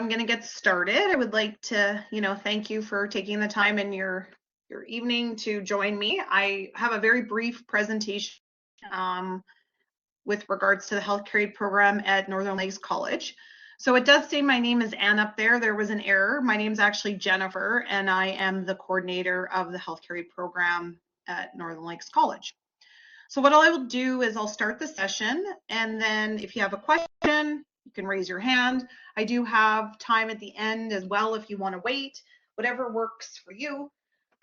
going to get started. I would like to, thank you for taking the time in your evening to join me. I have a very brief presentation with regards to the healthcare aid program at Northern Lakes College. So it does say my name is Anne up there. There was an error. My name is actually Jennifer, and I am the coordinator of the healthcare aid program at Northern Lakes College. So what I will do is I'll start the session, and then if you have a question, you can raise your hand. I do have time at the end as well if you want to wait, whatever works for you.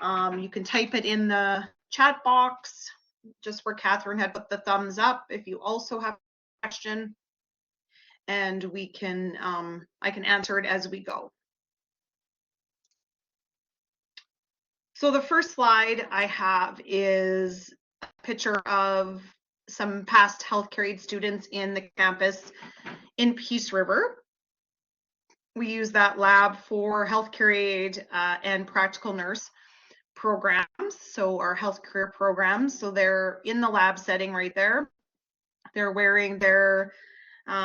You can type it in the chat box, just where Catherine had put the thumbs up if you also have a question, and we can I can answer it as we go. So the first slide I have is a picture of some past healthcare aid students in the campus in Peace River. We use that lab for healthcare aid and practical nurse programs, so our health career programs. So they're in the lab setting right there. They're wearing their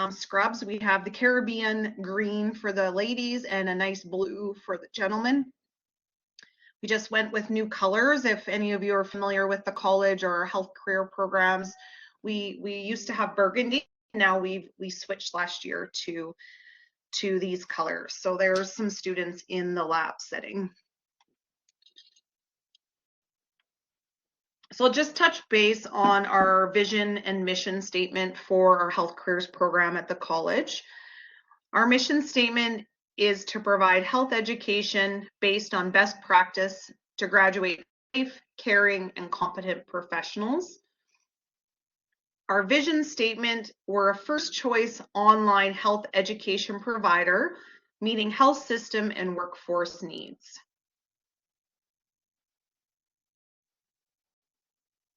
scrubs. We have the Caribbean green for the ladies and a nice blue for the gentlemen. We just went with new colors. If any of you are familiar with the college or health career programs, we used to have burgundy. Now we switched last year to these colors. So there's some students in the lab setting. So I'll just touch base on our vision and mission statement for our health careers program at the college. Our mission statement is to provide health education based on best practice to graduate safe, caring, and competent professionals. Our vision statement, we're a first choice online health education provider, meeting health system and workforce needs.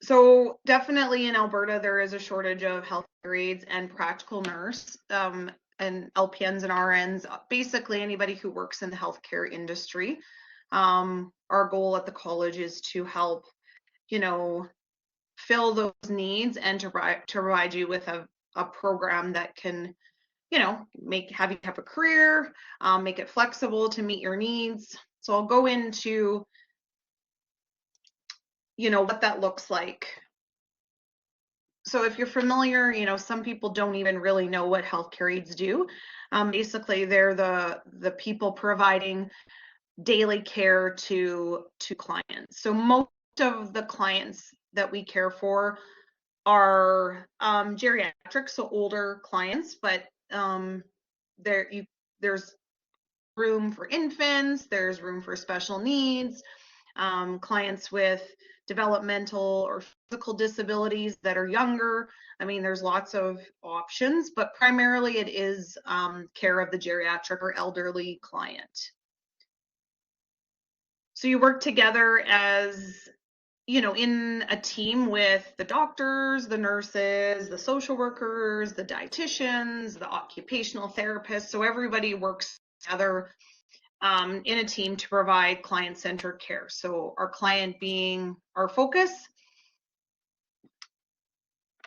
So definitely in Alberta, there is a shortage of healthcare aides and practical nurse and LPNs and RNs, basically anybody who works in the healthcare industry. Our goal at the college is to help, fill those needs and to provide you with a program that can, have you have a career, make it flexible to meet your needs. So I'll go into what that looks like. So if you're familiar, some people don't even really know what healthcare aides do. Basically, they're the people providing daily care to clients. So most of the clients that we care for are geriatric, so older clients, but there's room for infants, there's room for special needs, clients with developmental or physical disabilities that are younger. I mean, there's lots of options, but primarily it is care of the geriatric or elderly client. So you work together as, in a team with the doctors, the nurses, the social workers, the dietitians, the occupational therapists. So everybody works together in a team to provide client-centered care. So our client being our focus,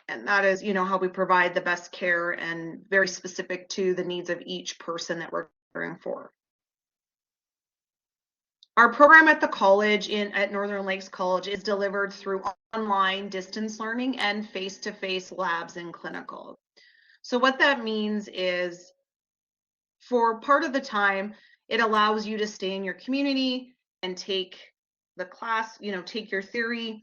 and that is, how we provide the best care and very specific to the needs of each person that we're caring for. Our program at the college at Northern Lakes College is delivered through online distance learning and face-to-face labs and clinical. So what that means is for part of the time, it allows you to stay in your community and take the class, take your theory.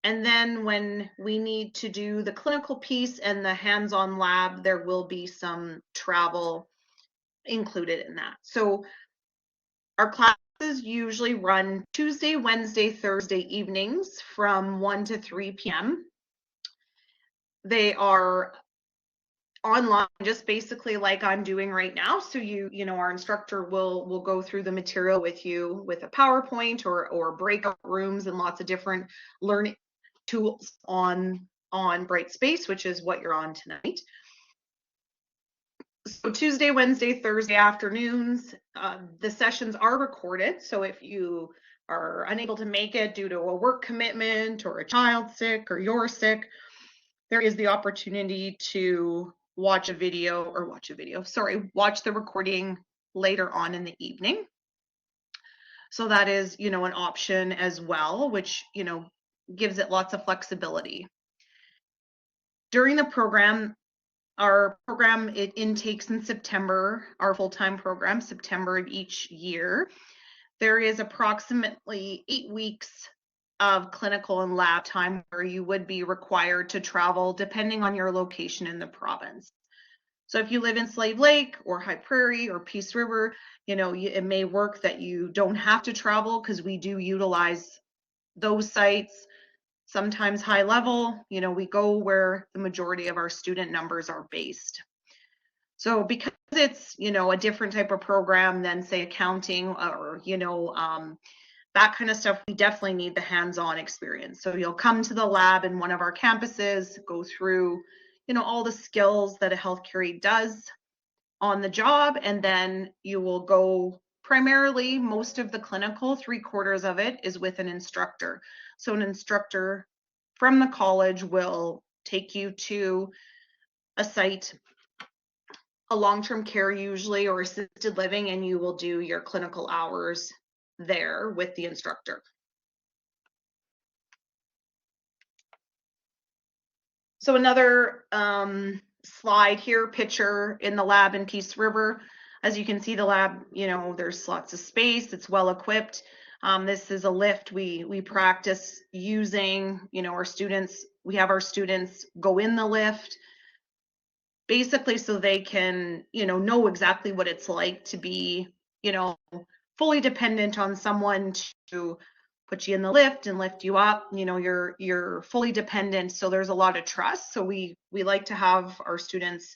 And then when we need to do the clinical piece and the hands-on lab, there will be some travel included in that. So our classes usually run Tuesday, Wednesday, Thursday evenings from 1 to 3 p.m. They are online, just basically like I'm doing right now. So our instructor will go through the material with you with a PowerPoint or breakout rooms and lots of different learning tools on Brightspace, which is what you're on tonight. So Tuesday, Wednesday, Thursday afternoons, the sessions are recorded. So if you are unable to make it due to a work commitment or a child sick or you're sick, there is the opportunity to watch the recording later on in the evening. So that is, an option as well, which, gives it lots of flexibility. During the program, our program, it intakes in September, our full-time program, September of each year. There is approximately 8 weeks of clinical and lab time where you would be required to travel depending on your location in the province. So if you live in Slave Lake or High Prairie or Peace River, it may work that you don't have to travel because we do utilize those sites. Sometimes high level, we go where the majority of our student numbers are based. So because it's, a different type of program than say accounting or, that kind of stuff, we definitely need the hands-on experience. So you'll come to the lab in one of our campuses, go through, all the skills that a healthcare aide does on the job, and then you will go primarily, most of the clinical, 3/4 of it is with an instructor. So an instructor from the college will take you to a site, a long-term care usually, or assisted living, and you will do your clinical hours there with the instructor. So another slide here, picture in the lab in Peace River. As you can see, the lab, there's lots of space. It's well equipped. This is a lift we practice using, our students, we have our students go in the lift basically so they can, know exactly what it's like to be, fully dependent on someone to put you in the lift and lift you up. You're fully dependent, so there's a lot of trust. So we like to have our students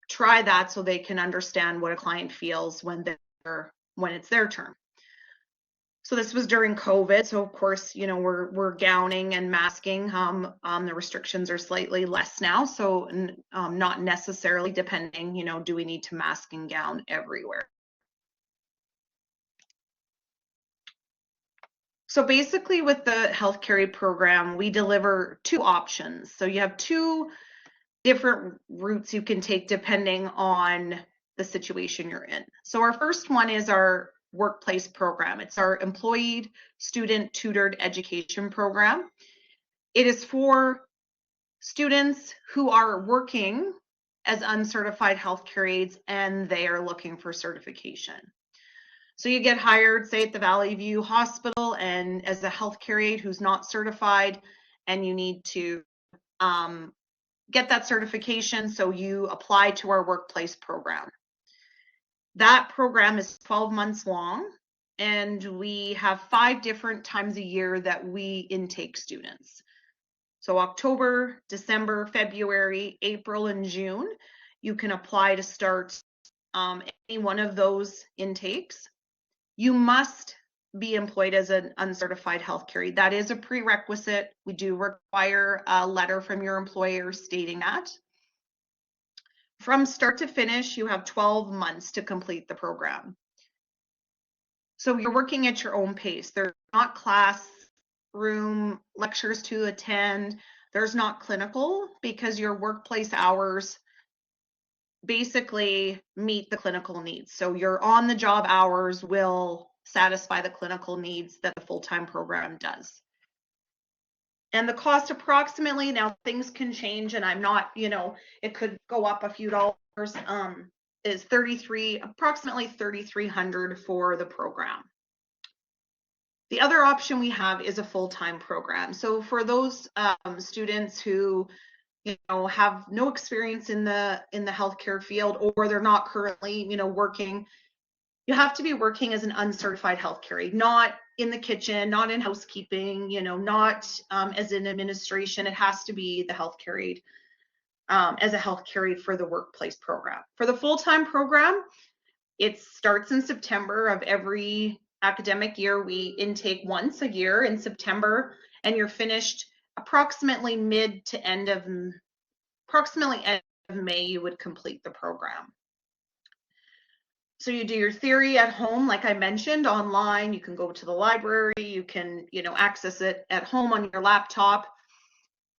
try that so they can understand what a client feels when it's their turn. So this was during COVID. So of course, we're gowning and masking. The restrictions are slightly less now. So not necessarily depending, do we need to mask and gown everywhere? So basically with the healthcare aide program, we deliver 2 options. So you have 2 different routes you can take depending on the situation you're in. So our first one is our workplace program. It's our employed student tutored education program. It is for students who are working as uncertified healthcare aides and they are looking for certification. So you get hired, say at the Valley View Hospital, and as a healthcare aide who's not certified, and you need to get that certification, so you apply to our workplace program. That program is 12 months long, and we have 5 different times a year that we intake students. So October, December, February, April, and June, you can apply to start any one of those intakes. You must be employed as an uncertified healthcare aide. That is a prerequisite. We do require a letter from your employer stating that. From start to finish, you have 12 months to complete the program. So you're working at your own pace. There's not classroom lectures to attend. There's not clinical because your workplace hours basically meet the clinical needs. So your on-the-job hours will satisfy the clinical needs that the full-time program does. And the cost approximately, now things can change and I'm not, it could go up a few dollars, is approximately $3,300 for the program. The other option we have is a full-time program. So for those students who have no experience in the healthcare field, or they're not currently working, you have to be working as an uncertified healthcare aide, not in the kitchen, not in housekeeping, not as in administration. It has to be the healthcare aide as a healthcare aide for the workplace program. For the full-time program, it starts in September of every academic year. We intake once a year in September, and you're finished approximately end of May, you would complete the program. So you do your theory at home, like I mentioned, online. You can go to the library, you can, access it at home on your laptop,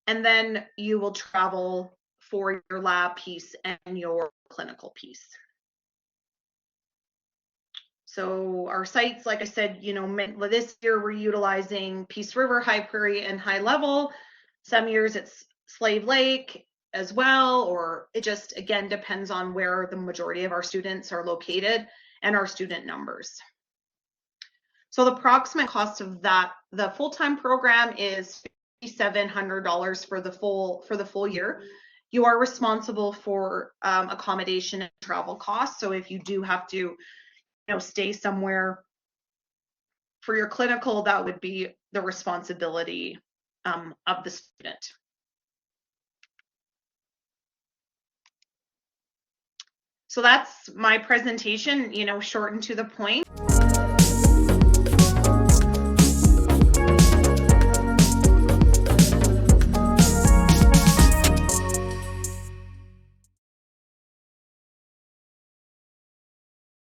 and then you will travel for your lab piece and your clinical piece. So our sites, like I said, this year we're utilizing Peace River, High Prairie, and High Level. Some years it's Slave Lake as well, or it just, again, depends on where the majority of our students are located and our student numbers. So the approximate cost of the full-time program is $5,700 for the full year. You are responsible for accommodation and travel costs. So if you do have to, stay somewhere for your clinical, that would be the responsibility of the student. So that's my presentation, short and to the point.